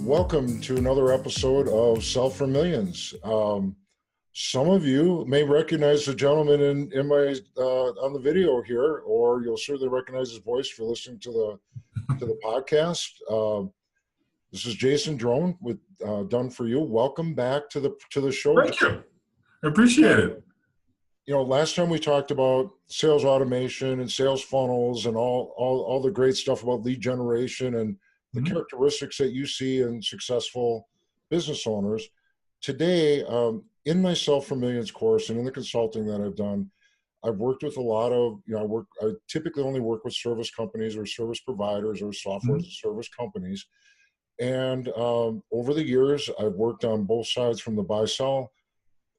Welcome to another episode of Sell for Millions. Some of you may recognize the gentleman in my on the video here, or you'll certainly recognize his voice for listening to the podcast. This is Jason Drone with Done For You. Welcome back to the show. Thank you. I appreciate it. You know, last time we talked about sales automation and sales funnels and all the great stuff about lead generation and the characteristics that you see in successful business owners. Today, in my Sell for Millions course and in the consulting that I've done, I've worked with a lot of, I typically only work with service companies or service providers or software as a service companies. And over the years, I've worked on both sides from the buy-sell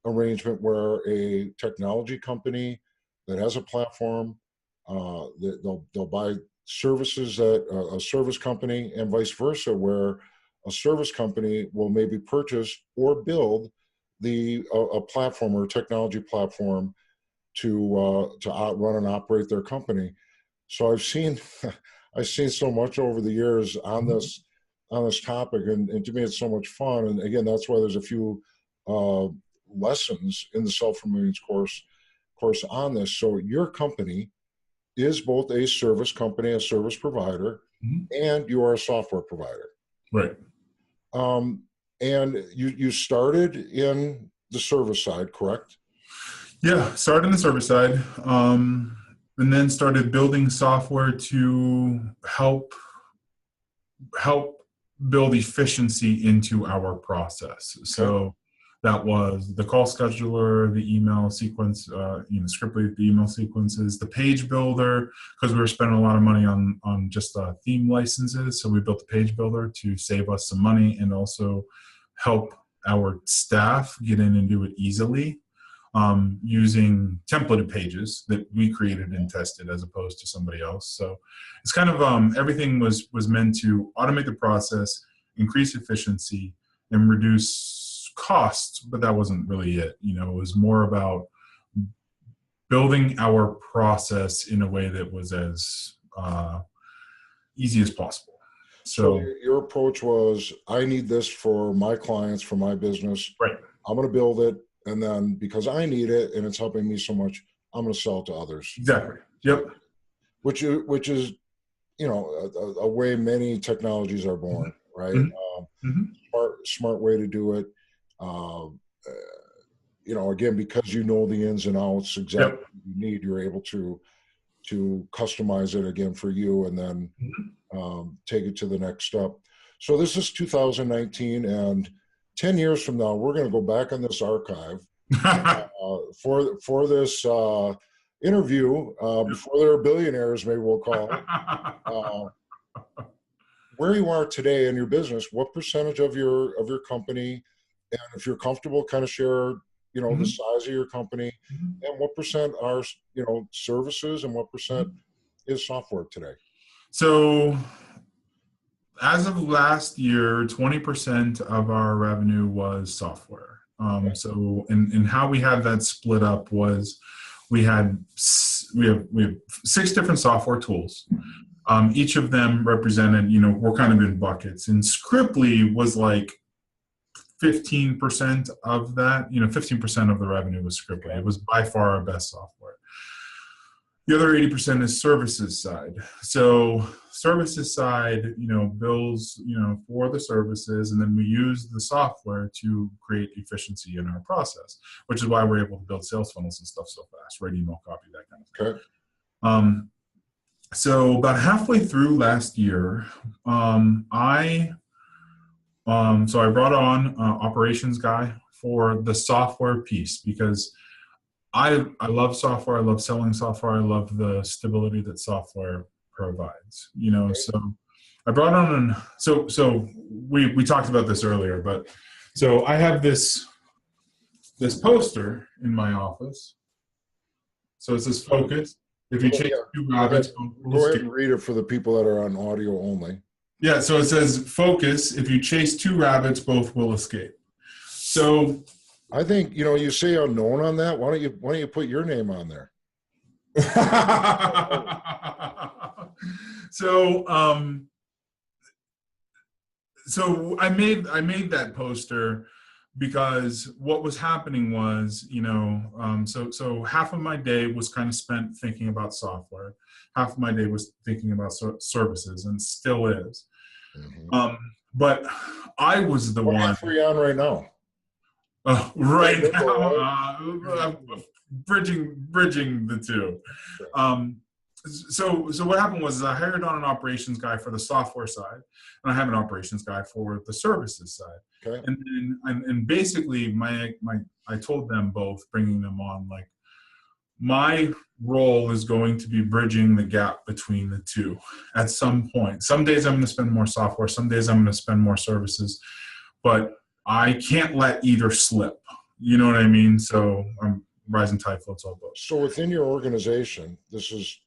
arrangement where a technology company that has a platform, they'll buy services that a service company, and vice versa, where a service company will maybe purchase or build a platform or a technology platform to outrun and operate their company. So I've seen so much over the years on this topic, and to me it's so much fun. And again, that's why there's a few lessons in the Sell for Millions course on this. So your company is both a service company, a service provider, and you are a software provider. Right. And you started in the service side, correct? Yeah, started in the service side, and then started building software to help build efficiency into our process. Okay. So that was the call scheduler, the email sequence, Scriptly, the email sequences, the page builder, because we were spending a lot of money on just theme licenses. So we built the page builder to save us some money and also help our staff get in and do it easily, using templated pages that we created and tested as opposed to somebody else. So it's kind of everything was meant to automate the process, increase efficiency, and reduce costs, but that wasn't really it. It was more about building our process in a way that was as easy as possible. So your approach was, I need this for my clients, for my business. Right. I'm going to build it, and then because I need it and it's helping me so much, I'm going to sell it to others. Exactly. Yep. Which is, a way many technologies are born, right? Smart way to do it. Again, because you know the ins and outs exactly what you need, you're able to customize it again for you and then take it to the next step. So this is 2019, and 10 years from now, we're going to go back on this archive for this interview before they're billionaires, maybe we'll call it. Where you are today in your business, what percentage of your company, and if you're comfortable, kind of share, the size of your company, and what percent are, services, and what percent is software today? So as of last year, 20% of our revenue was software. So in how we had that split up was we have 6 different software tools. Each of them represented, we're kind of in buckets, and Scriptly was like 15% of that, 15% of the revenue was Scriptly. It was by far our best software. The other 80% is services side. So services side, bills, for the services, and then we use the software to create efficiency in our process, which is why we're able to build sales funnels and stuff so fast, write email copy, that kind of thing. Okay. So about halfway through last year, I brought on an operations guy for the software piece because I love software. I love selling software. I love the stability that software provides. So I brought on we talked about this earlier, but so I have this poster in my office. So it says focus. If you chase 2 rabbits, go ahead and read it for the people that are on audio only. Yeah, so it says, focus, if you chase 2 rabbits, both will escape. So I think, you say unknown on that. Why don't you put your name on there? So so I made that poster because what was happening was, so half of my day was kind of spent thinking about software, half of my day was thinking about services, and still is. Mm-hmm. But I was the What one. half are you on right now? Right now, I'm bridging the two. So what happened was I hired on an operations guy for the software side, and I have an operations guy for the services side. Okay. And then and basically I told them both, bringing them on, like, my role is going to be bridging the gap between the two at some point. Some days I'm going to spend more software, some days I'm going to spend more services, but I can't let either slip. You know what I mean? So rising tide floats all boats. So within your organization, I'm just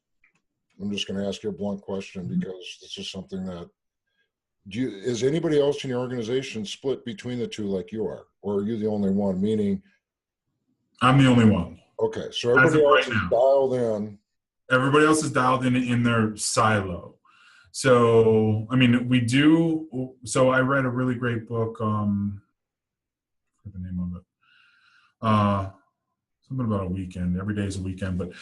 going to ask you a blunt question because this is something that, is anybody else in your organization split between the two like you are? Or are you the only one? Meaning, I'm the only one. Okay, so everybody else is dialed in. Everybody else is dialed in their silo. So, I mean, we do. So I read a really great book. What's the name of it? Something about a weekend. Every day is a weekend. But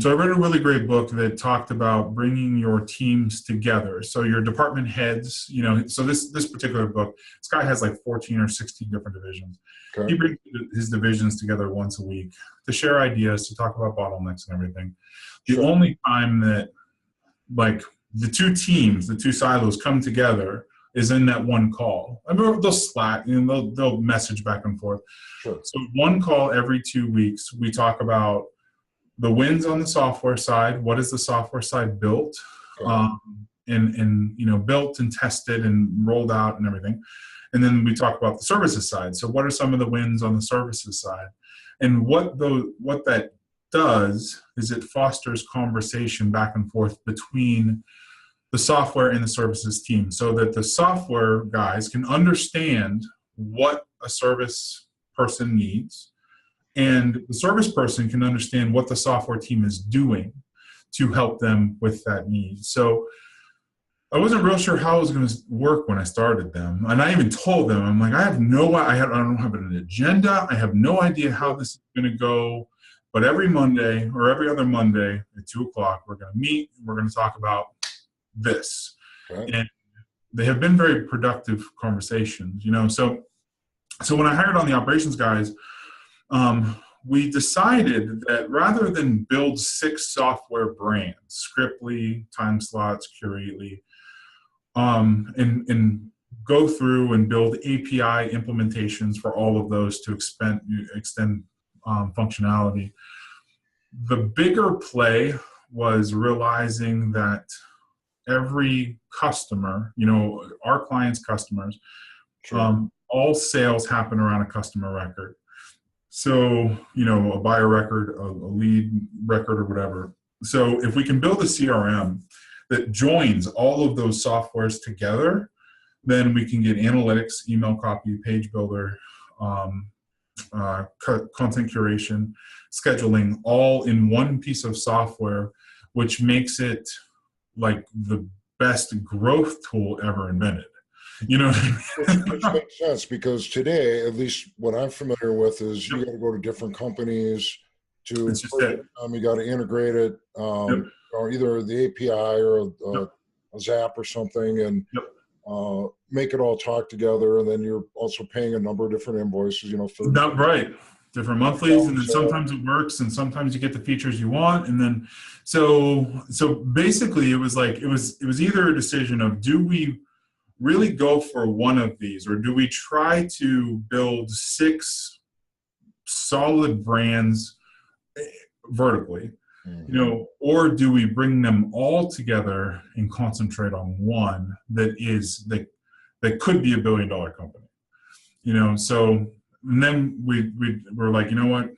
so I read a really great book that talked about bringing your teams together. So your department heads, so this particular book, this guy has like 14 or 16 different divisions. Okay. He brings his divisions together once a week to share ideas, to talk about bottlenecks and everything. The only time that, like, the two teams, the two silos come together is in that one call. I mean, they'll Slack, they'll message back and forth. Sure. So one call every 2 weeks, we talk about the wins on the software side. What is the software side built? Okay. And built and tested and rolled out and everything. And then we talk about the services side. So what are some of the wins on the services side? And what that does is it fosters conversation back and forth between the software and the services team, so that the software guys can understand what a service person needs, and the service person can understand what the software team is doing to help them with that need. So I wasn't real sure how it was going to work when I started them. And I even told them, I'm like, I don't have an agenda. I have no idea how this is going to go. But every Monday or every other Monday at 2:00, we're going to meet. We're going to talk about this. Okay. And they have been very productive conversations, So when I hired on the operations guys, we decided that rather than build 6 software brands, Scriptly, TimeSlots, Curately, and go through and build API implementations for all of those to extend functionality. The bigger play was realizing that every customer, our clients' customers, sure. All sales happen around a customer record. So, a buyer record, a lead record, or whatever. So if we can build a CRM that joins all of those softwares together, then we can get analytics, email copy, page builder, content curation, scheduling, all in one piece of software, which makes it like the best growth tool ever invented. Which makes sense, because today, at least what I'm familiar with, is you got to go to different companies to you got to integrate it, or either the API or a Zap or something, and make it all talk together. And then you're also paying a number of different invoices, Not right. Different monthlies, and then sometimes it works, and sometimes you get the features you want, and then so basically it was either a decision of, do we really go for one of these, or do we try to build 6 solid brands vertically, or do we bring them all together and concentrate on one that could be $1 billion company, so. And then we were like, what?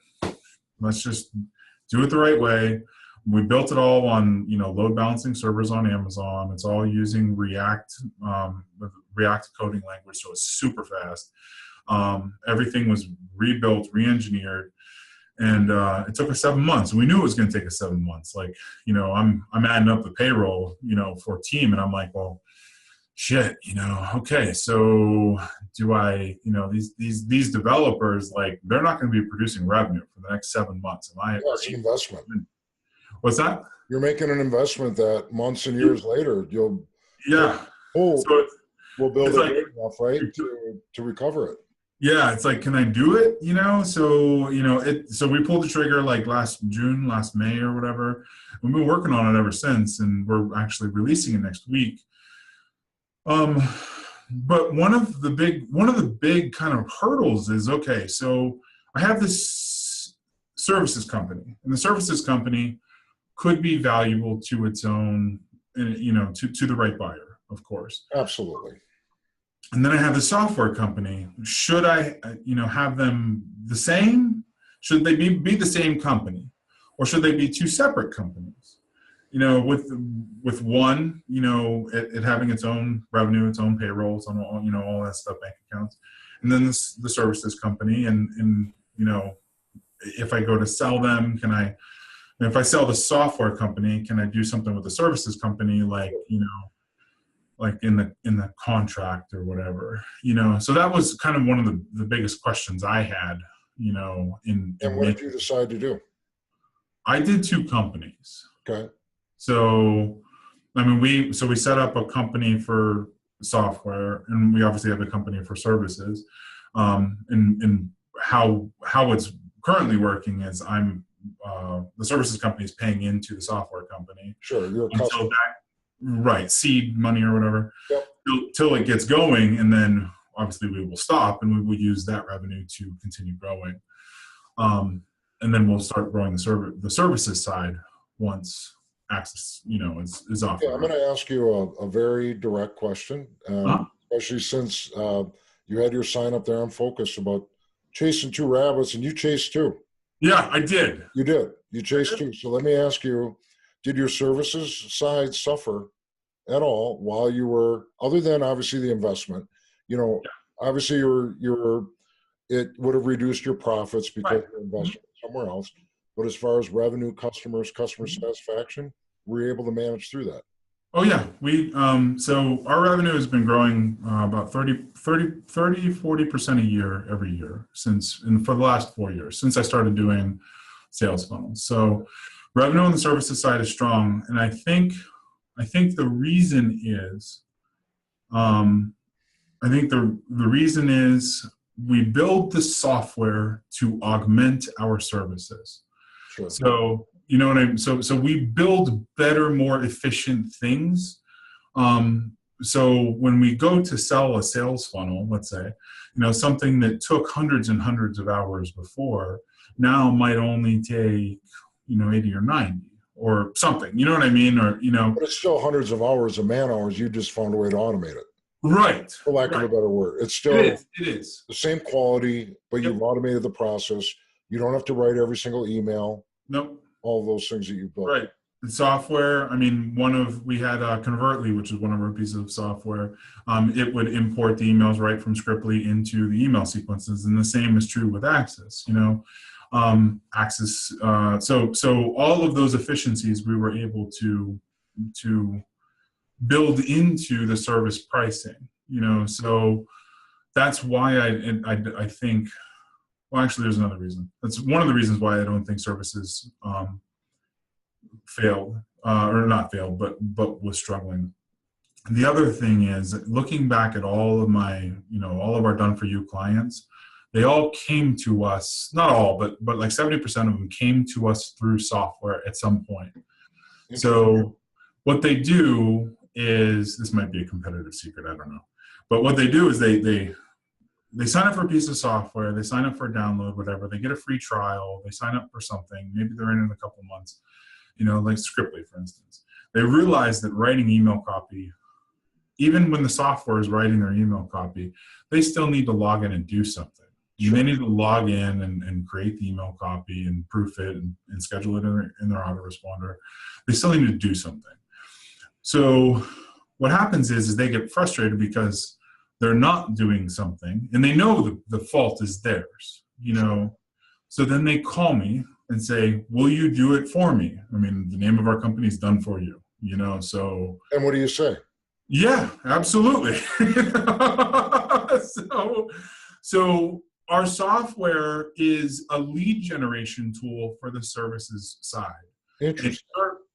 Let's just do it the right way. We built it all on, load balancing servers on Amazon. It's all using React, React coding language, so it's super fast. Everything was rebuilt, re-engineered, and it took us 7 months. We knew it was going to take us 7 months. Like, I'm adding up the payroll, for a team, and I'm like, well, shit, okay, so do I, these developers, like, they're not going to be producing revenue for the next 7 months. Am I? Yeah, it's an investment. What's that? You're making an investment that months and years later you'll Yeah. hope So will build it's it like, enough, right, to recover it. yeah, it's like, can I do it? So we pulled the trigger like last May or whatever. We've been working on it ever since, and we're actually releasing it next week. But one of the big kind of hurdles is, okay, so I have this services company, and the services company could be valuable to its own, to the right buyer, of course. Absolutely. And then I have the software company. Should I, have them the same? Should they be the same company, or should they be two separate companies? With one, it having its own revenue, its own payrolls, on all that stuff, bank accounts, and then the services company, and if I go to sell them, if I sell the software company, can I do something with the services company, like in the contract or whatever, so that was kind of one of the biggest questions I had, And what did you decide to do? I did two companies. Okay. So, I mean, we set up a company for software, and we obviously have a company for services. And how it's currently working is the services company is paying into the software company. Sure, you're a customer. Right, seed money or whatever, yep. till it gets going, and then obviously we will stop, and we will use that revenue to continue growing. And then we'll start growing the services side once Access, is off. Yeah, I'm going to ask you a very direct question, especially since you had your sign up there on Focus about chasing two rabbits, and you chased two. Yeah, I did. You did. You chased two. So let me ask you, did your services side suffer at all while you were, other than obviously the investment, obviously it would have reduced your profits because you're investing somewhere else. But as far as revenue, customer satisfaction, were you able to manage through that? Oh yeah, so our revenue has been growing about 40% a year every year for the last 4 years, since I started doing sales funnels. So revenue on the services side is strong, and I think the reason is, the reason is we build the software to augment our services. Sure. So so we build better, more efficient things. So when we go to sell a sales funnel, let's say, something that took hundreds and hundreds of hours before now might only take 80 or 90 or something. You know what I mean? Or but it's still hundreds of hours of man hours. You just found a way to automate it. Right. For lack of a better word. It's still it is the same quality, but you've automated the process. You don't have to write every single email. Nope. All those things that you built. Right. The software, I mean, we had Convertly, which is one of our pieces of software. It would import the emails right from Scriptly into the email sequences. And the same is true with Access, Access. So all of those efficiencies we were able to build into the service pricing, so that's why I think, well, actually there's another reason. That's one of the reasons why I don't think services failed, or not failed, but was struggling. And the other thing is, looking back at all of my, all of our done for you clients, they all came to us, not all, but like 70% of them came to us through software at some point. So what they do is, this might be a competitive secret, I don't know, but what they do is they sign up for a piece of software, they sign up for a download, whatever, they get a free trial, they sign up for something, maybe they're in a couple months, like Scriptly, for instance. They realize that writing email copy, even when the software is writing their email copy, they still need to log in and do something. Sure. They need to log in and create the email copy and proof it and schedule it in their autoresponder. They still need to do something. So what happens is they get frustrated because they're not doing something, and they know the fault is theirs, So then they call me and say, will you do it for me? I mean, the name of our company is Done For You, so. And what do you say? Yeah, absolutely. so, so our software is a lead generation tool for the services side. And, Interesting.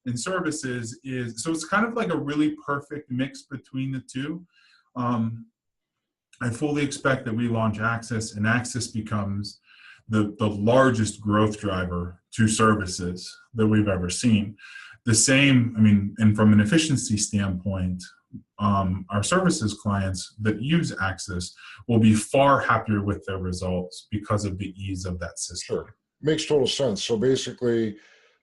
and services is, so it's kind of like a really perfect mix between the two. Um, I fully expect that we launch Access, and Access becomes the largest growth driver to services that we've ever seen. The same, I mean, and from an efficiency standpoint, our services clients that use Access will be far happier with their results because of the ease of that system. Sure. Makes total sense. So basically,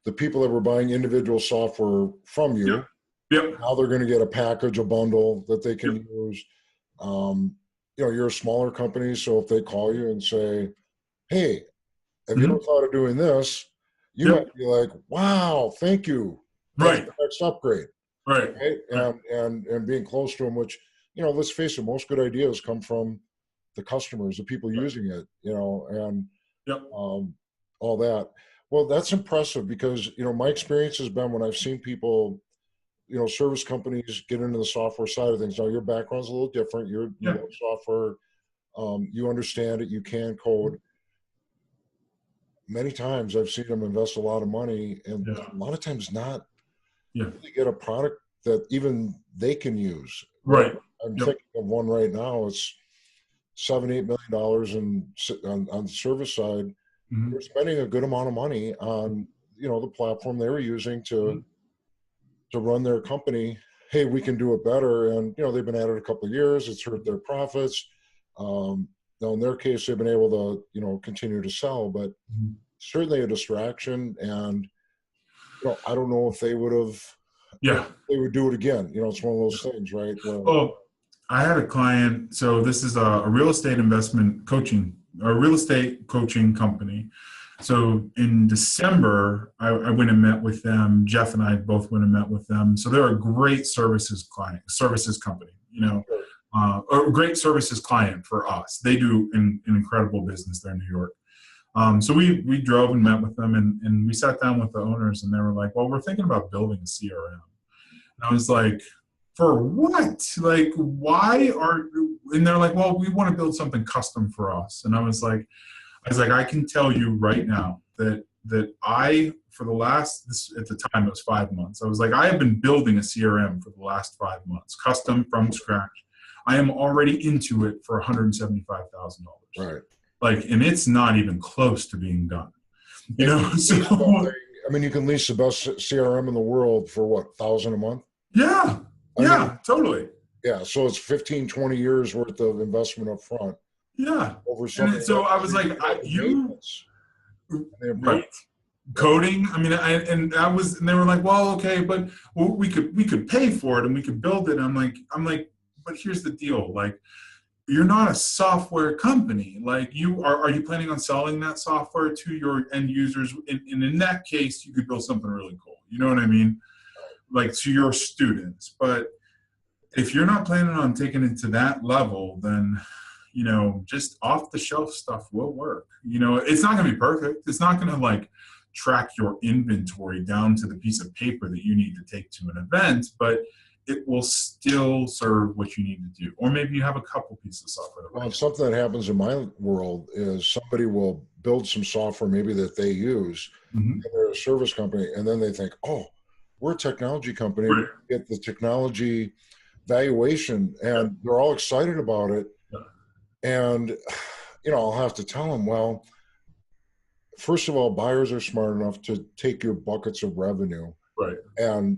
the people that were buying individual software from you, Yep. Yep. now they're going to get a package, a bundle that they can Yep. use. You're a smaller company, so if they call you and say, "Hey, have you ever thought of doing this?" You Yep. might be like, "Wow, thank you. That's Right. the next upgrade." Right. Right? Right. And being close to them, which, let's face it, most good ideas come from the customers, the people Right. using it, and Yep. all that. Well, that's impressive because, my experience has been when I've seen people, service companies get into the software side of things. Now, your background's a little different. You Yeah. know software, you understand it, you can code. Many times I've seen them invest a lot of money and Yeah. a lot of times not Yeah. really get a product that even they can use. Right. I'm Yep. thinking of one right now. It's $7-8 million on the service side. Mhm. They're spending a good amount of money on the platform they were using to run their company. Hey, we can do it better, and they've been at it a couple of years. It's hurt their profits. Now, in their case, they've been able to continue to sell, but Mhm. certainly a distraction. And I don't know if they would have. Yeah. They would do it again. It's one of those things, right? Where, Oh, I had a client. So this is a real estate investment coaching, a real estate coaching company. So in December, I went and met with them. Jeff and I both went and met with them. So they're a great services company, a great services client for us. They do an incredible business there in New York. So we drove and met with them, and we sat down with the owners, and they were like, well, we're thinking about building a CRM. And I was like, for what? Like, why are, and they're like, well, we want to build something custom for us. And I was like, I can tell you right now that I, for the last, at the time it was 5 months, I was like, I have been building a CRM for the last 5 months, custom from scratch. I am already into it for $175,000. right. Like, and it's not even close to being done. So I mean, you can lease the best CRM in the world for what, $1,000 a month? Yeah. Totally. Yeah. So it's 15, 20 years worth of investment up front. Yeah. Over something. And so I was like, right. Coding. I mean, and they were like, well, okay, but we could pay for it and we could build it. I'm like, but here's the deal. Like, you're not a software company. Like, are you planning on selling that software to your end users? And in that case, you could build something really cool. You know what I mean? Like, to your students. But if you're not planning on taking it to that level, then, just off the shelf stuff will work. It's not going to be perfect. It's not going to like track your inventory down to the piece of paper that you need to take to an event, but it will still serve what you need to do. Or maybe you have a couple pieces of software. Well, something that happens in my world is somebody will build some software maybe that they use, and they're a service company, and then they think, oh, we're a technology company. Right. We get the technology valuation, and they're all excited about it. And, I'll have to tell them, well, first of all, buyers are smart enough to take your buckets of revenue and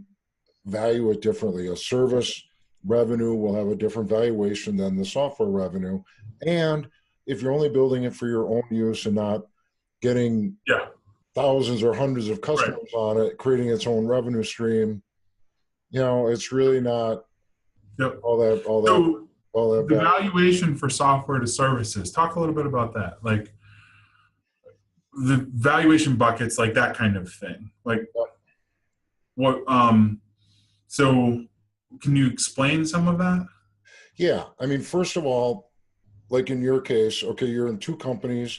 value it differently. A service revenue will have a different valuation than the software revenue. And if you're only building it for your own use and not getting thousands or hundreds of customers on it, creating its own revenue stream, it's really not all that. The valuation for software to services. Talk a little bit about that. Like the valuation buckets, like that kind of thing. Like what? So can you explain some of that? Yeah. I mean, first of all, like in your case, okay, you're in two companies,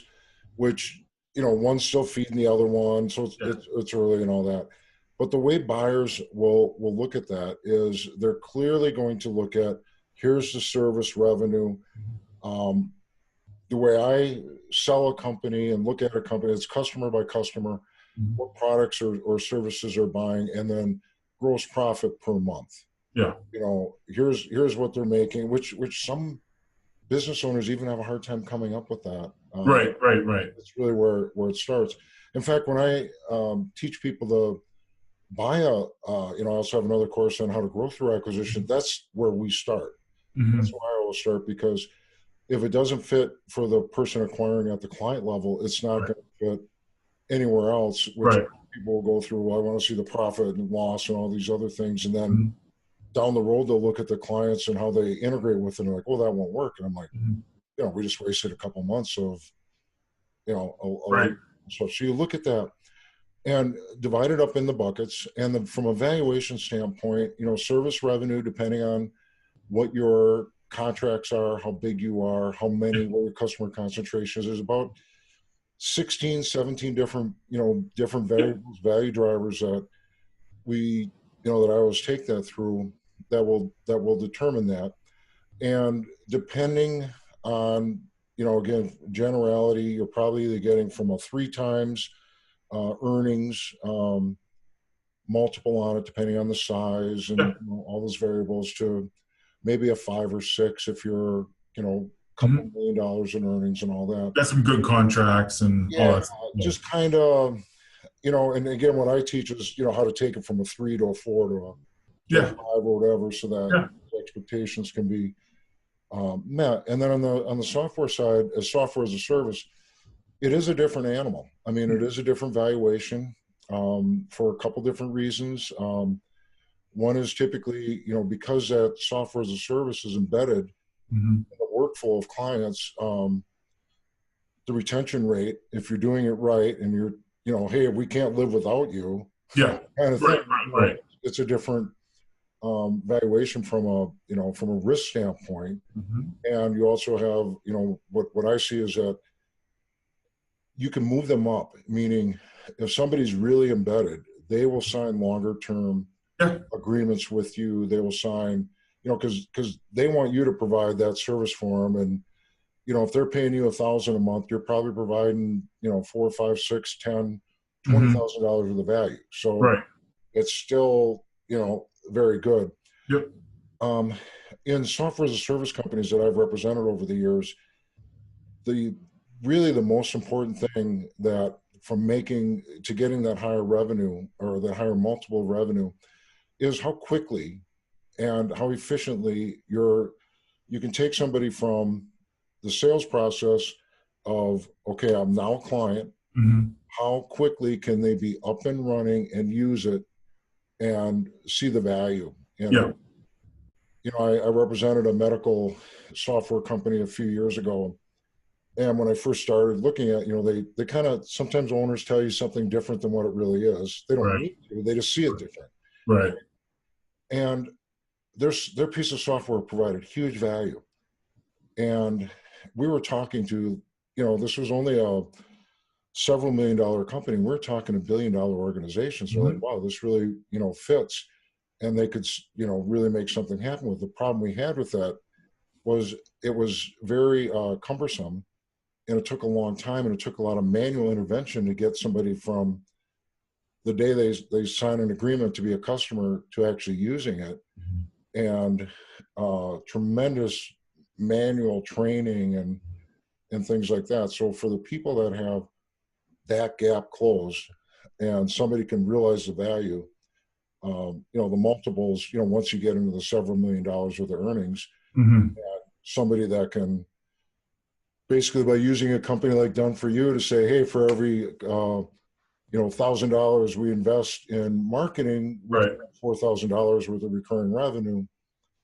which, one's still feeding the other one. So it's early and all that. But the way buyers will look at that is they're clearly going to look at, here's the service revenue. The way I sell a company and look at a company, it's customer by customer, what products or services are buying, and then gross profit per month. Yeah. You know, here's what they're making, which some business owners even have a hard time coming up with that. Right. It's really where it starts. In fact, when I teach people to buy I also have another course on how to grow through acquisition. That's where we start. That's where I always start, because if it doesn't fit for the person acquiring at the client level, it's not going to fit anywhere else, which people will go through. Well, I want to see the profit and loss and all these other things. And then down the road, they'll look at the clients and how they integrate with it. And like, oh, that won't work. And I'm like, we just wasted a couple months of, so you look at that and divide it up in the buckets. And then from a valuation standpoint, service revenue, depending on what your contracts are, how big you are, what your customer concentration is, there's about 16, 17 different variables, value drivers that we, that I always take that through that will determine that. And depending on, again, generality, you're probably either getting from a 3 times earnings multiple on it, depending on the size and all those variables, to maybe a 5 or 6 if you're, couple $1 million in earnings and all that. That's some good contracts and all that. Just kind of, and again, what I teach is, how to take it from a 3 to a 4 to a 5 or whatever, so that expectations can be met. And then on the software side, as software as a service, it is a different animal. I mean, it is a different valuation for a couple different reasons. One is typically, because that software as a service is embedded in the workflow of clients, the retention rate, if you're doing it right and you're, hey, we can't live without you, kind of thing. Right. It's a different valuation from a risk standpoint. And you also have, what I see is that you can move them up, meaning if somebody's really embedded, they will sign longer term agreements with you. They will sign, because they want you to provide that service for them. And, if they're paying you $1,000 a month, you're probably providing, 4, 5, 6, 10, $20,000 worth of value. So it's still, very good. In software as a service companies that I've represented over the years, the most important thing that from getting that higher revenue or that higher multiple of revenue is how quickly and how efficiently you can take somebody from the sales process of, okay, I'm now a client. How quickly can they be up and running and use it and see the value? And, I represented a medical software company a few years ago. And when I first started looking at, they kind of, sometimes owners tell you something different than what it really is. They don't need to, they just see it different. And their piece of software provided huge value. And we were talking to, this was only a several $1 million company. We're talking $1 billion organizations. So like, wow, this really, fits. And they could, really make something happen with. The problem we had with that was it was very cumbersome, and it took a long time, and it took a lot of manual intervention to get somebody from the day they sign an agreement to be a customer to actually using it, and tremendous manual training and things like that. So for the people that have that gap closed and somebody can realize the value, the multiples, once you get into the several $1 million worth of earnings, and somebody that can basically, by using a company like Done For You to say, hey, for every $1,000 we invest in marketing, $4,000 worth of recurring revenue,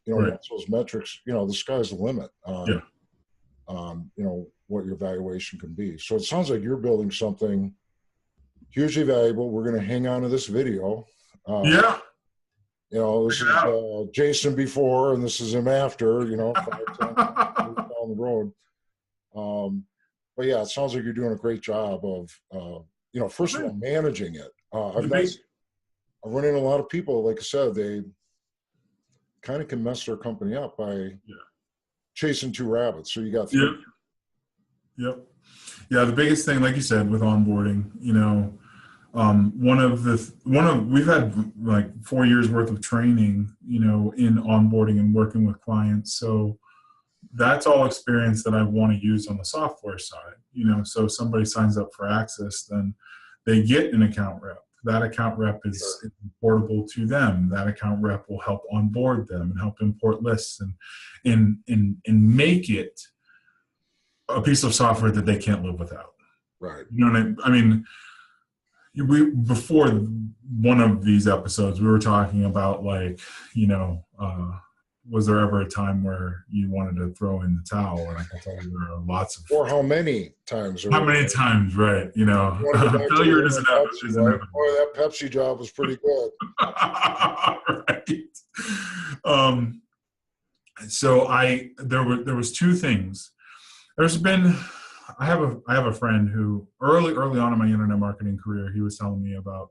those metrics, the sky's the limit on what your valuation can be. So it sounds like you're building something hugely valuable. We're going to hang on to this video. This is Jason before, and this is him after, 5, 10 years down the road. But yeah, it sounds like you're doing a great job of, first of all, managing it. I run into a lot of people, like I said, they kind of can mess their company up by chasing two rabbits. So you got three. Yep. Yeah, the biggest thing, like you said, with onboarding, we've had like 4 years worth of training, in onboarding and working with clients. So that's all experience that I want to use on the software side. So if somebody signs up for Access, then they get an account rep. That account rep is portable to them. That account rep will help onboard them and help import lists and make it a piece of software that they can't live without. Right. You know what I mean? Before one of these episodes, we were talking about was there ever a time where you wanted to throw in the towel? And I can tell you there are lots of. Or how many times? How many times, right? Failure is inevitable. Right? Boy, that Pepsi job was pretty good. Right. So there was two things. I have a friend who early on in my internet marketing career, he was telling me about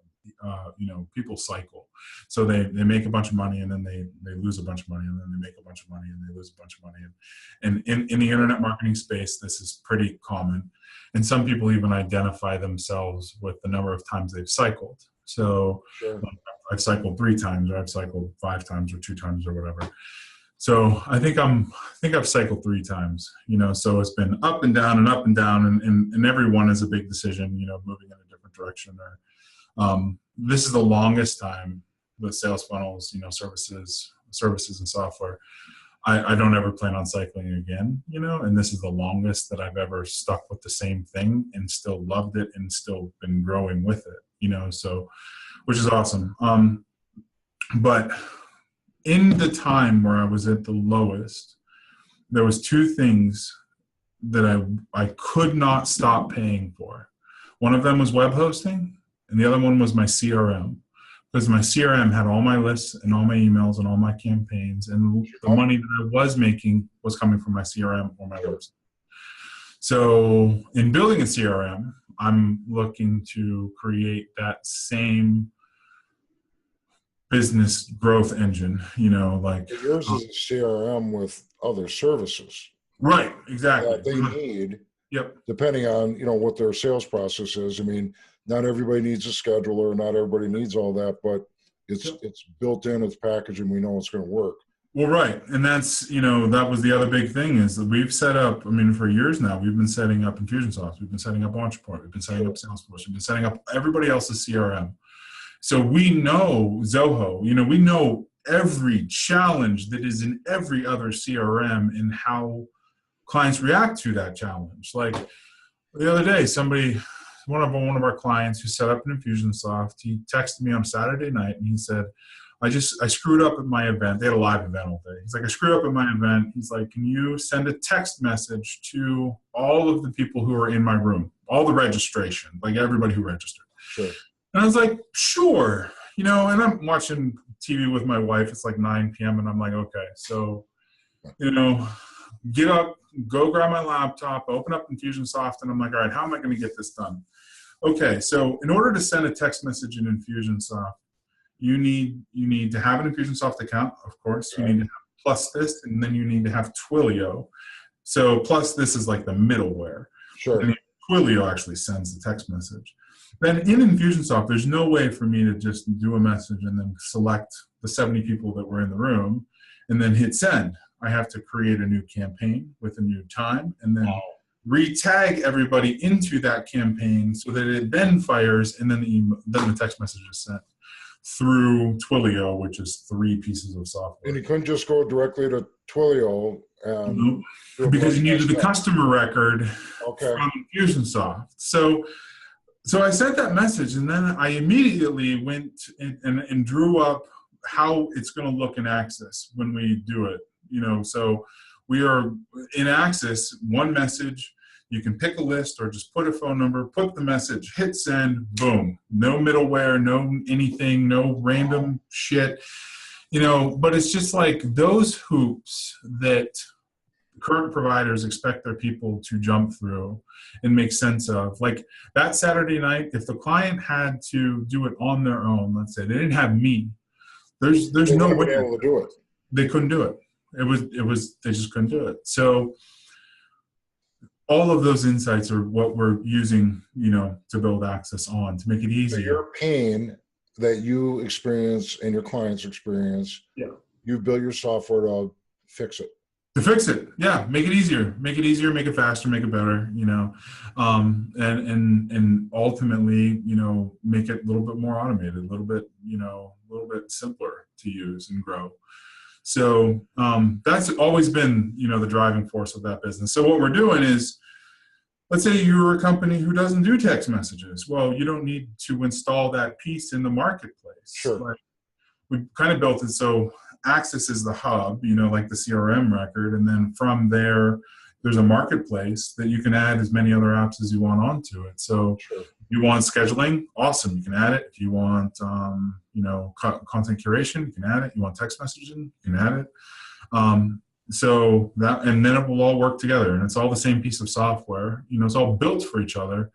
people cycle. So they make a bunch of money and then they lose a bunch of money and then they make a bunch of money and they lose a bunch of money. And in the internet marketing space, this is pretty common. And some people even identify themselves with the number of times they've cycled. So I've cycled 3 times, or I've cycled 5 times, or 2 times, or whatever. So I think I've cycled 3 times, so it's been up and down and every one is a big decision, moving in a different direction. Or this is the longest time with sales funnels, services and software. I don't ever plan on cycling again, and this is the longest that I've ever stuck with the same thing and still loved it and still been growing with it, so, which is awesome. But in the time where I was at the lowest, there was 2 things that I could not stop paying for. One of them was web hosting, and the other one was my CRM. Because my CRM had all my lists and all my emails and all my campaigns, and the money that I was making was coming from my CRM or my website. So in building a CRM, I'm looking to create that same business growth engine, yours is a CRM with other services. Right, exactly. That they need, yep. Depending on, what their sales process is. I mean, not everybody needs a scheduler, not everybody needs all that, but it's built in, it's packaged, and we know it's going to work. Well, right. And that's, that was the other big thing is that we've set up, for years now, we've been setting up Infusionsoft, we've been setting up Launchport, we've been setting up Salesforce, we've been setting up everybody else's CRM. So we know Zoho, we know every challenge that is in every other CRM and how clients react to that challenge. Like the other day, one of our clients who set up an Infusionsoft, he texted me on Saturday night and he said, I screwed up at my event. They had a live event all day. He's like, I screwed up at my event. He's like, can you send a text message to all of the people who are in my room, all the registration, like everybody who registered. Sure. And I was like, sure, and I'm watching TV with my wife. It's like 9 p.m. and I'm like, okay, so, get up, go grab my laptop, open up Infusionsoft, and I'm like, all right, how am I going to get this done? Okay, so in order to send a text message in Infusionsoft, you need to have an Infusionsoft account, of course. You need to have PlusThis, and then you need to have Twilio. So PlusThis is like the middleware. Sure. And Twilio actually sends the text message. Then in Infusionsoft, there's no way for me to just do a message and then select the 70 people that were in the room and then hit send. I have to create a new campaign with a new time and then re-tag everybody into that campaign so that it then fires and then the text message is sent through Twilio, which is 3 pieces of software. And you couldn't just go directly to Twilio. Because you needed the customer record from Infusionsoft. So I sent that message, and then I immediately went and drew up how it's going to look in Access when we do it. So we are in Access, one message. You can pick a list or just put a phone number, put the message, hit send, boom. No middleware, no anything, no random shit. But it's just like those hoops that current providers expect their people to jump through and make sense of. Like that Saturday night, if the client had to do it on their own, let's say they didn't have me, there's They no wouldn't way be able to do it. they couldn't do it. They just couldn't do it. So all of those insights are what we're using, to build Access on, to make it So easier. your pain that you experience and your clients experience, you build your software to fix it. To fix it, yeah, make it easier, make it faster, make it better, and ultimately, make it a little bit more automated, a little bit simpler to use and grow. So that's always been, the driving force of that business. So what we're doing is, let's say you're a company who doesn't do text messages. Well, you don't need to install that piece in the marketplace. Sure. Like, we kind of built it so Access is the hub, like the CRM record. And then from there, there's a marketplace that you can add as many other apps as you want onto it. So Sure. if you want scheduling, awesome, you can add it. If you want, content curation, you can add it. You want text messaging, you can add it. So that, and then it will all work together, and it's all the same piece of software. It's all built for each other.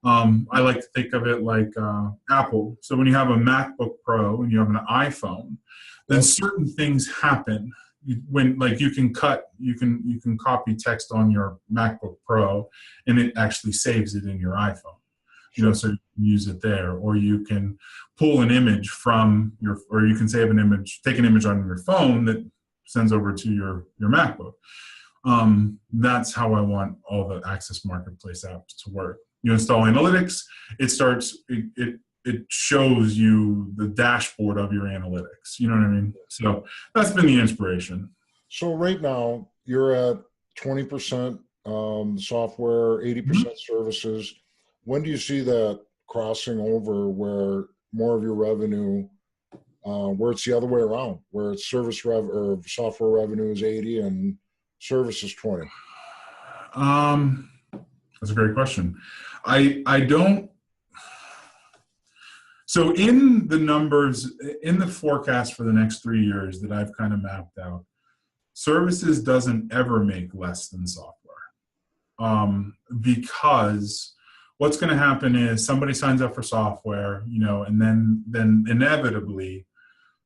I like to think of it like Apple. So when you have a MacBook Pro and you have an iPhone, then certain things happen. When you can copy text on your MacBook Pro, and it actually saves it in your iPhone. So you can use it there, or you can pull an image from or you can take an image on your phone that sends over to your MacBook. That's how I want all the Access Marketplace apps to work. You install analytics, it shows you the dashboard of your analytics. You know what I mean? So that's been the inspiration. So right now you're at 20% software, 80% services. When do you see that crossing over where more of your revenue, where it's the other way around, where it's or software revenue is 80 and services 20? That's a great question. I don't. So in the numbers, in the forecast for the next 3 years that I've kind of mapped out, services doesn't ever make less than software, because what's going to happen is somebody signs up for software, and then inevitably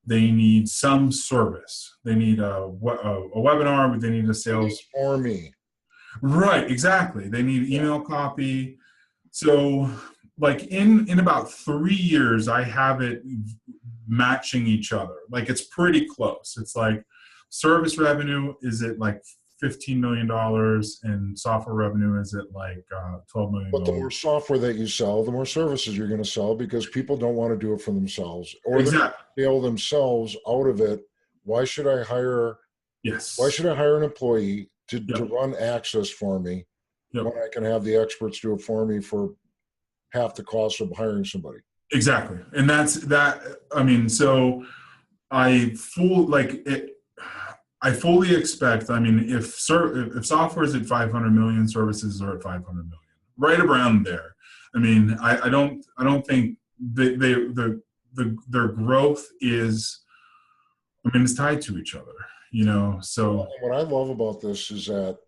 they need some service. They need a webinar, they need a sales. For me. Right, exactly. They need email copy. So in about 3 years, I have it matching each other. It's pretty close. It's like service revenue is at $15 million, and software revenue is at $12 million. But the more software that you sell, the more services you're going to sell, because people don't want to do it for themselves, or they bail themselves out of it. Why should I hire? Yes. Why should I hire an employee to run Access for me when I can have the experts do it for me for half the cost of hiring somebody? Exactly, and that's that. I mean, so I fully expect. I mean, if software is at 500 million, services are at 500 million, right around there. I mean, I don't think their growth is. I mean, it's tied to each other, So what I love about this is that,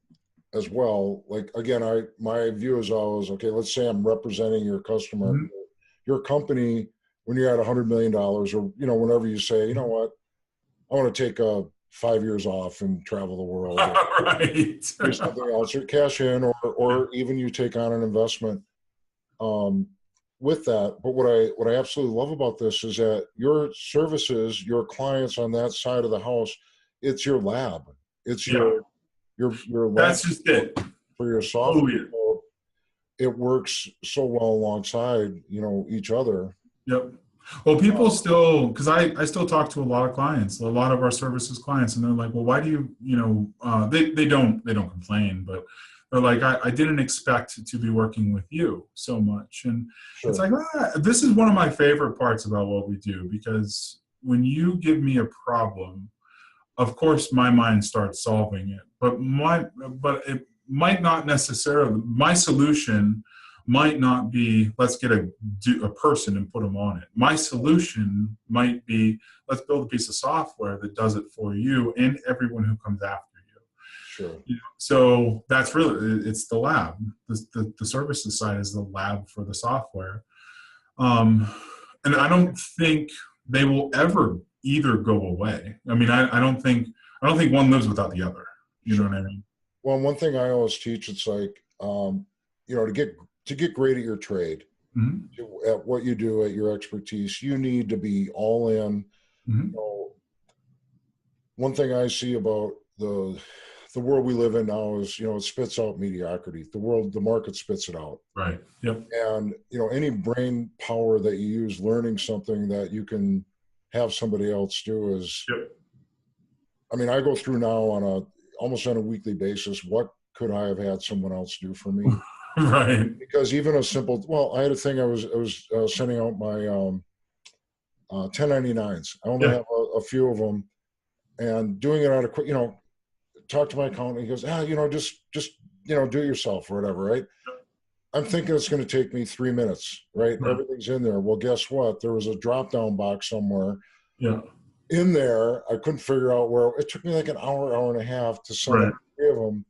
as well, again, my view is always, okay, let's say I'm representing your customer, your company, when you're at $100 million, or whenever you say, you know what, I want to take 5 years off and travel the world, or right, do something else, or cash in, or even you take on an investment with that. But what I absolutely love about this is that your services, your clients on that side of the house, it's your lab, it's your lab. That's just it for your software. So it works so well alongside each other. Yep. Well, people still, because I still talk to a lot of clients, a lot of our services clients, and they're like, well, why do you they don't complain, but they're like, I didn't expect to be working with you so much. And it's like, this is one of my favorite parts about what we do, because when you give me a problem, of course my mind starts solving it, but it might not necessarily, my solution might not be, let's get a person and put them on it. My solution might be, let's build a piece of software that does it for you and everyone who comes after you. Sure. So that's really, it's the lab. The services side is the lab for the software. And I don't think they will ever either go away. I mean, I don't think one lives without the other. You know what I mean? Well, one thing I always teach, it's like, to get great at your trade, at what you do, at your expertise, you need to be all in. One thing I see about the world we live in now is, it spits out mediocrity. The market spits it out. Right. Yep. And, any brain power that you use learning something that you can have somebody else do is, I mean, I go through now almost on a weekly basis, what could I have had someone else do for me? Right. Because even a simple, I had a thing, I was sending out my 1099s. I only have a few of them, and doing it out of quick, talk to my accountant. He goes, just do it yourself or whatever, right? I'm thinking it's going to take me 3 minutes, right? Everything's in there. Well, guess what? There was a drop-down box somewhere. Yeah. In there, I couldn't figure out where. It took me like an hour and a half to send 3 of them,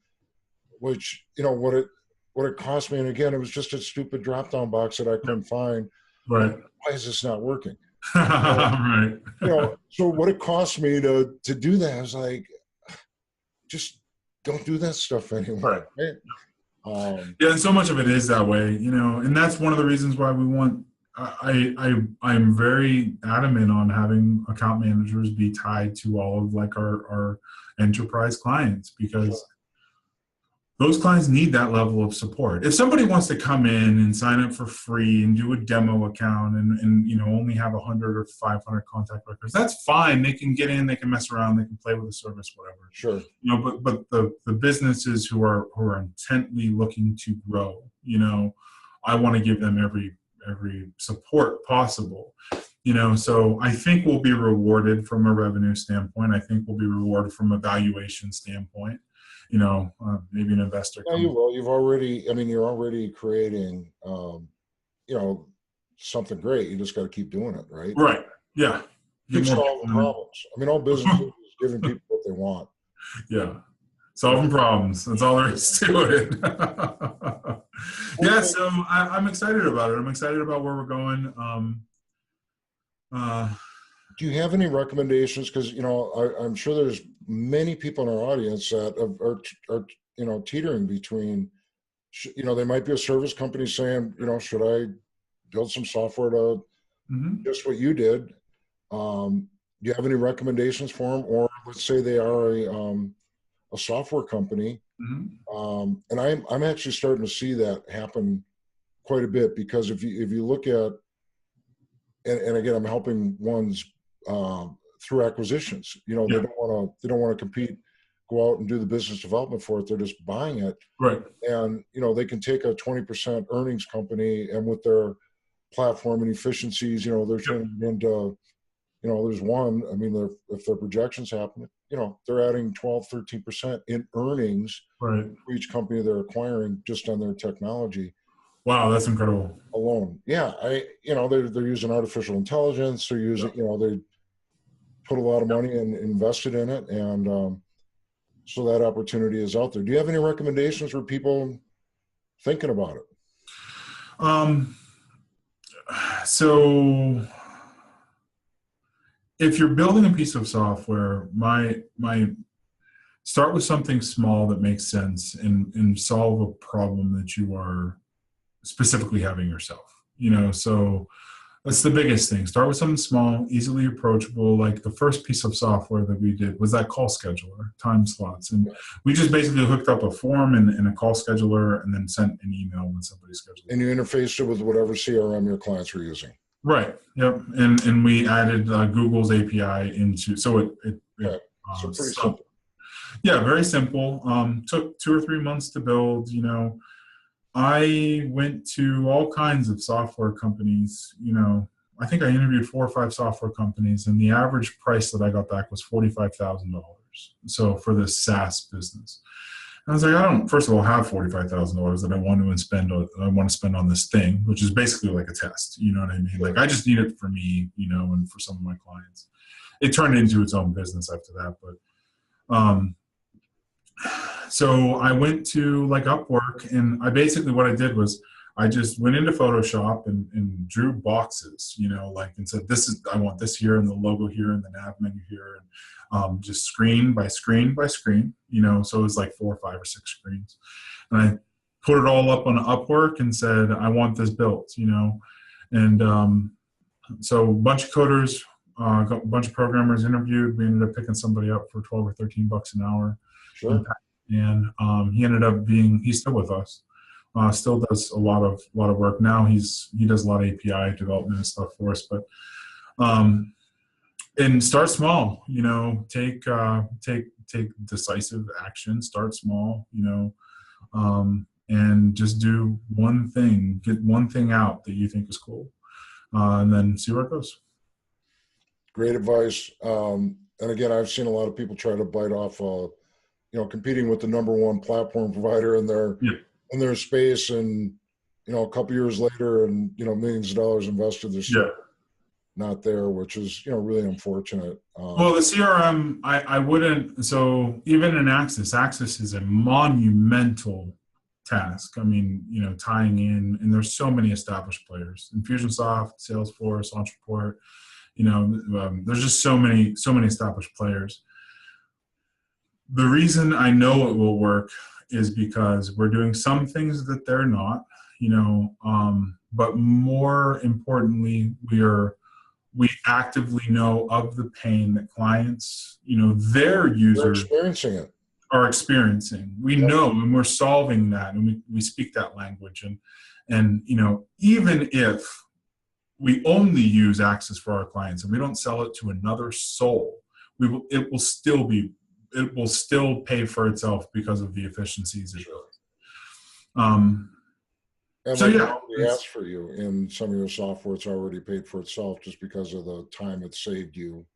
which, what it cost me. And again, it was just a stupid drop-down box that I couldn't find. Right. Why is this not working? Right. So what it cost me to do that, I was like, just don't do that stuff anymore. Right? And so much of it is that way, and that's one of the reasons why we want. I'm very adamant on having account managers be tied to all of like our enterprise clients, because those clients need that level of support. If somebody wants to come in and sign up for free and do a demo account and only have 100 or 500 contact records, that's fine. They can get in, they can mess around, they can play with the service, whatever. Sure. But the businesses who are intently looking to grow, I want to give them every support possible. So I think we'll be rewarded from a revenue standpoint. I think we'll be rewarded from a valuation standpoint. Maybe an investor. Yeah, you will. You're already creating, something great. You just got to keep doing it, right? Right. Yeah. Keep solving problems. All businesses is giving people what they want. Yeah. Solving problems. That's all there is to it. Yeah. So I'm excited about it. I'm excited about where we're going. Do you have any recommendations? Because I'm sure there's many people in our audience that are teetering between. They might be a service company saying, should I build some software to just what you did? Do you have any recommendations for them? Or let's say they are a software company, and I'm actually starting to see that happen quite a bit, because if you look at, and again, I'm helping ones through acquisitions. They don't want to compete, go out and do the business development for it. They're just buying it. Right. And they can take a 20% earnings company, and with their platform and efficiencies, they're turning into, there's one. If their projections happen, they're adding 12, 13% in earnings for each company they're acquiring just on their technology. Wow, that's incredible. Alone. Yeah. They're using artificial intelligence. They're using, they put a lot of money and invested in it. And so that opportunity is out there. Do you have any recommendations for people thinking about it? So if you're building a piece of software, my start with something small that makes sense and solve a problem that you are specifically having yourself. So that's the biggest thing. Start with something small, easily approachable. Like the first piece of software that we did was that call scheduler, time slots. And we just basically hooked up a form and a call scheduler and then sent an email when somebody scheduled. And you interfaced it with whatever CRM your clients were using. Right. Yep. And we added Google's API into, so so pretty simple. Yeah, very simple. Took 2 or 3 months to build. I went to all kinds of software companies. I think I interviewed 4 or 5 software companies, and the average price that I got back was $45,000. So for this SaaS business, and I was like, I don't, first of all, have $45,000 that I want to spend on this thing, which is basically like a test. You know what I mean? Like I just need it for me, and for some of my clients. It turned into its own business after that, but So I went to like Upwork, and I basically, what I did was I just went into Photoshop and drew boxes, like, and said, I want this here and the logo here and the nav menu here, and just screen by screen by screen, so it was like 4 or 5 or 6 screens. And I put it all up on Upwork and said, I want this built, and so a bunch of coders, got a bunch of programmers interviewed. We ended up picking somebody up for 12 or 13 bucks an hour. Sure. And he ended up he's still with us. Still does a lot of work now. He does a lot of API development and stuff for us. But and start small. Take decisive action. Start small. And just do one thing. Get one thing out that you think is cool, and then see where it goes. Great advice. And again, I've seen a lot of people try to bite off, competing with the number one platform provider in their space, and a couple years later, and millions of dollars invested, they're still not there, which is really unfortunate. Well, the CRM, I wouldn't. So even in Axis is a monumental task. I mean, tying in, and there's so many established players: Infusionsoft, Salesforce, Entreport. There's just so many established players. The reason I know it will work is because we're doing some things that they're not, but more importantly, we actively know of the pain that clients, their users are experiencing. We know, and we're solving that, and we speak that language. And even if we only use Axis for our clients and we don't sell it to another soul, it will still pay for itself because of the efficiencies it does. And asked for you in some of your software, it's already paid for itself just because of the time it saved you.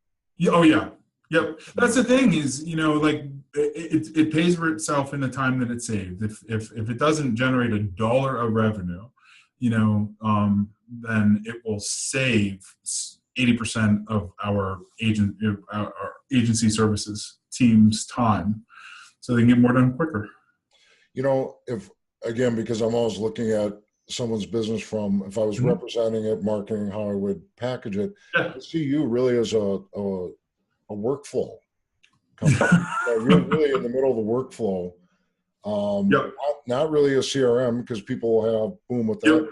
Oh yeah. Yep. That's the thing is, like it pays for itself in the time that it saved. If it doesn't generate $1 of revenue, then it will save 80% of our agency services team's time, so they can get more done quicker. Because I'm always looking at someone's business from, if I was representing it, marketing, how I would package it, I see you really as a workflow company. You're really in the middle of the workflow. Not really a CRM, because people will have boom with that.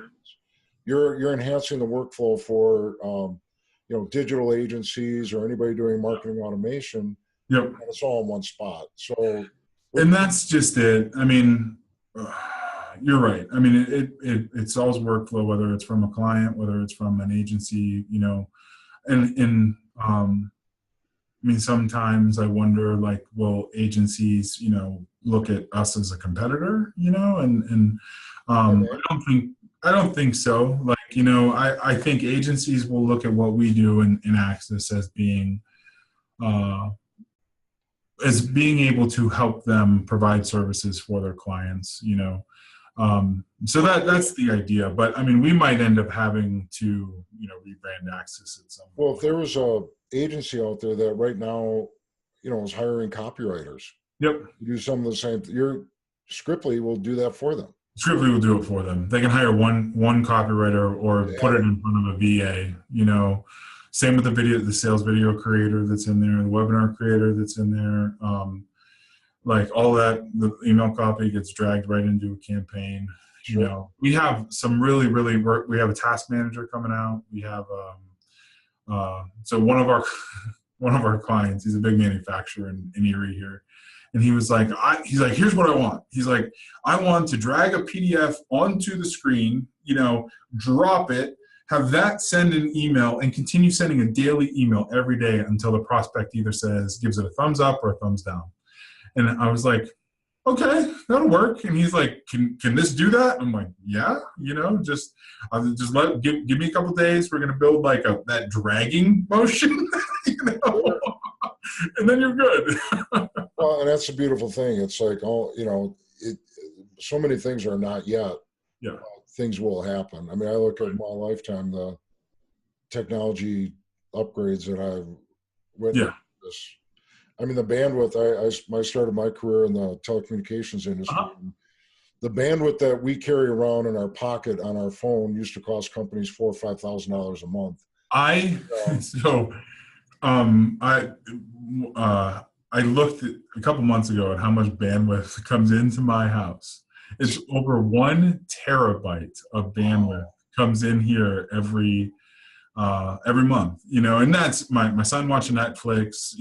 You're enhancing the workflow for digital agencies or anybody doing marketing automation. And it's all in one spot. So, and that's just it. I mean, you're right. I mean, it solves workflow, whether it's from a client, whether it's from an agency, and I mean, sometimes I wonder, like, will agencies, look at us as a competitor, and I don't think so. Like, I think agencies will look at what we do in Axis as being able to help them provide services for their clients, so that's the idea. But I mean, we might end up having to, rebrand Axis at some point. Well, if there was a agency out there that right now, is hiring copywriters. Yep. Do some of the same. Your Scriptly will do that for them. Scriptly will do it for them. They can hire one copywriter or put it in front of a VA. Same with the sales video creator that's in there, the webinar creator that's in there. Like all that, the email copy gets dragged right into a campaign. Sure. We have some really we have a task manager coming out. We have so one of our clients, he's a big manufacturer in Erie here. And he was like, here's what I want. He's like, I want to drag a PDF onto the screen, drop it, have that send an email, and continue sending a daily email every day until the prospect either gives it a thumbs up or a thumbs down. And I was like, okay, that'll work. And he's like, can this do that? I'm like, yeah, just give me a couple days. We're going to build like that dragging motion, and then you're good. Well, and that's a beautiful thing. It's like, so many things are not yet. Yeah. Things will happen. I mean, I look at my lifetime, the technology upgrades that I've witnessed. I mean, the bandwidth, I started my career in the telecommunications industry. Uh-huh. The bandwidth that we carry around in our pocket on our phone used to cost companies $4,000 or $5,000 a month. I looked at, a couple months ago, at how much bandwidth comes into my house. It's over 1 terabyte of bandwidth comes in here every month, and that's my son watching Netflix,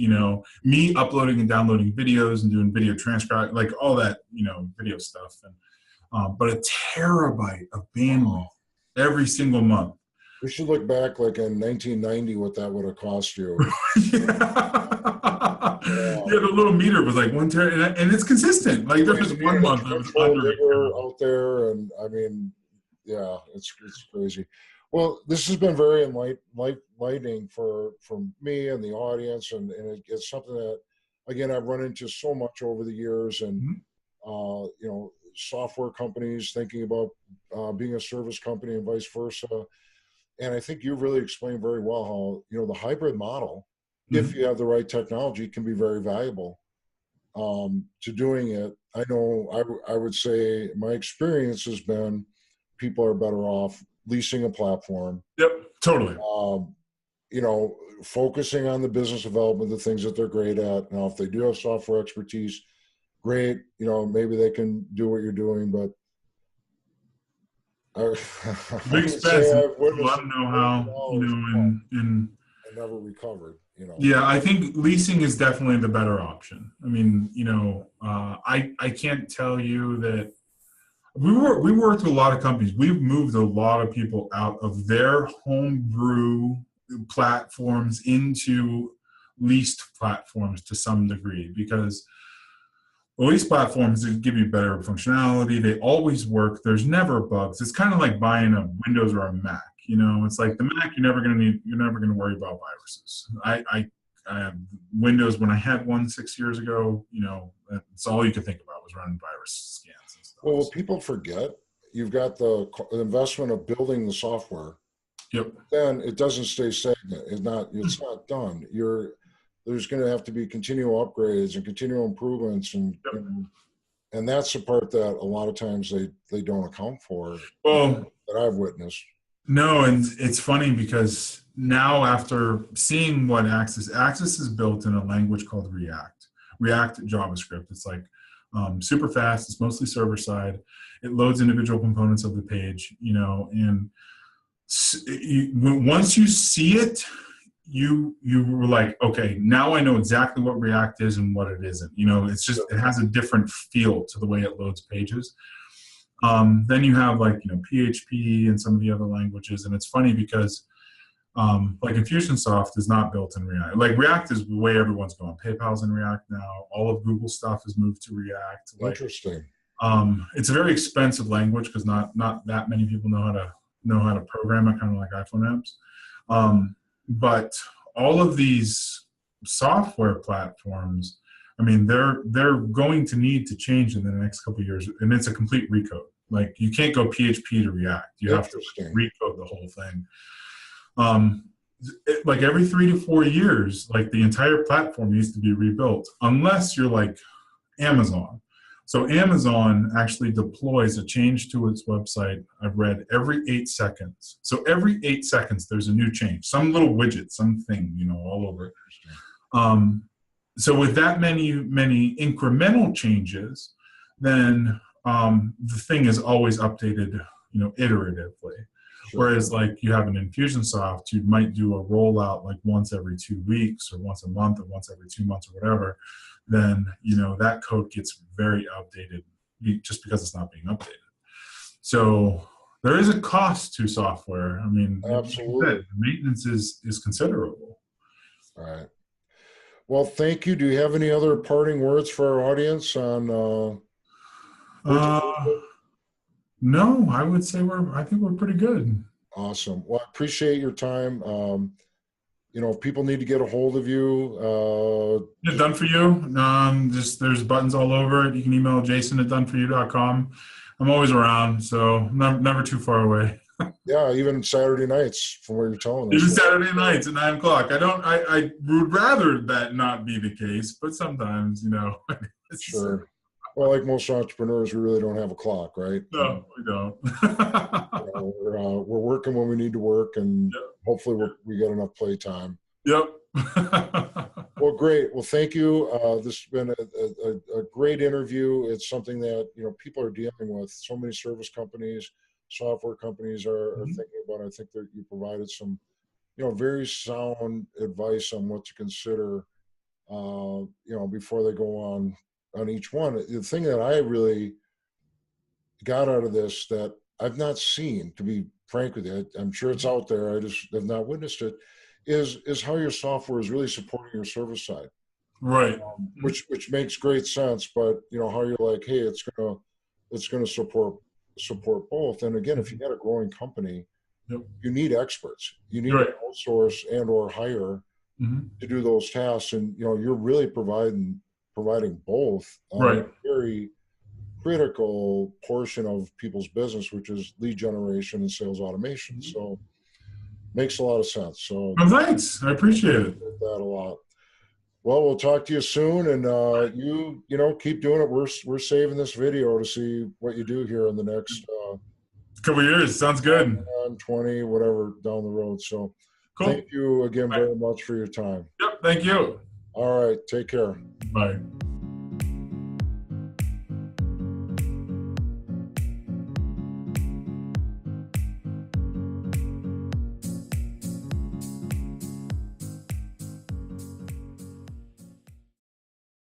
me uploading and downloading videos and doing video transcribe, like all that, video stuff. And but a terabyte of bandwidth every single month. We should look back like in 1990, what that would have cost you. Yeah, the little meter was like 1 terabyte, and it's consistent. Like there was 1 month that was under out there, and I mean, yeah, it's crazy. Well, this has been very enlightening for me and the audience, and it's something that, again, I've run into so much over the years, and software companies thinking about being a service company and vice versa. And I think you really explained very well how, the hybrid model, if you have the right technology, can be very valuable to doing it. I know I would say my experience has been people are better off leasing a platform. Yep, totally. Focusing on the business development, the things that they're great at. Now, if they do have software expertise, great. Maybe they can do what you're doing, but big expensive. A lot of know-how, and I never recovered. Yeah, I think leasing is definitely the better option. I mean, I can't tell you that we worked with a lot of companies. We've moved a lot of people out of their homebrew platforms into leased platforms to some degree, because leased platforms give you better functionality. They always work. There's never bugs. It's kind of like buying a Windows or a Mac. It's like the Mac, you're never going to worry about viruses. I have Windows, when I had one 6 years ago, that's all you could think about was running virus scans and stuff. Well, people forget, you've got the investment of building the software. Yep. Then it doesn't stay stagnant. It's not done. There's going to have to be continual upgrades and continual improvements, and that's the part that a lot of times they don't account for. Well, that I've witnessed. No, and it's funny because now, after seeing what Axis is built in a language called React JavaScript. It's like super fast. It's mostly server side. It loads individual components of the page, and once you see it, you were like, okay, now I know exactly what React is and what it isn't. It's just, it has a different feel to the way it loads pages. Then you have PHP and some of the other languages. And it's funny because Infusionsoft is not built in React. React is the way everyone's going. PayPal's in React now. All of Google stuff has moved to React. Interesting. It's a very expensive language because not that many people know how to program it, kind of like iPhone apps. But all of these software platforms, I mean, they're going to need to change in the next couple of years, and it's a complete recode. You can't go PHP to React. You have to recode the whole thing. Every 3 to 4 years, the entire platform needs to be rebuilt, unless you're like Amazon. So Amazon actually deploys a change to its website, I've read, every 8 seconds. So every 8 seconds, there's a new change, some little widget, something, all over it. So with that many incremental changes, then the thing is always updated, iteratively. Sure. Whereas you have an Infusionsoft, you might do a rollout once every 2 weeks or once a month or once every 2 months or whatever. Then, that code gets very outdated just because it's not being updated. So there is a cost to software. I mean, absolutely. Maintenance is considerable. All right. Well, thank you. Do you have any other parting words for our audience on? No, I would say I think we're pretty good. Awesome. Well, I appreciate your time. If people need to get a hold of you, it's Done For You. There's buttons all over it. You can email Jason at doneforyou.com. I'm always around, so never too far away. Yeah, even Saturday nights, from what you're telling Even us. Saturday nights at 9 o'clock. I would rather that not be the case, but sometimes, it's Sure. Well, like most entrepreneurs, we really don't have a clock, right? no, we don't. We're working when we need to work, and hopefully we get enough playtime. Yep. Well, great. Well, thank you. This has been a great interview. It's something that, people are dealing with. So many service companies, software companies are thinking about. I think that you provided some, very sound advice on what to consider, before they go on each one. The thing that I really got out of this that I've not seen, to be frank with you, I'm sure it's out there, I just have not witnessed it, is how your software is really supporting your service side. Right. Which makes great sense, but how you're like, hey, it's gonna support both. And again, if you got a growing company, you need experts. You need to outsource and or hire to do those tasks, and you're really providing both on a very critical portion of people's business, which is lead generation and sales automation. So makes a lot of sense. So thanks. I appreciate it. That a lot. Well, we'll talk to you soon, and you keep doing it. We're saving this video to see what you do here in the next couple of years. Sounds good. 20, whatever, down the road. So cool. Thank you again very much for your time. Yep. Thank you. All right. Take care. Bye.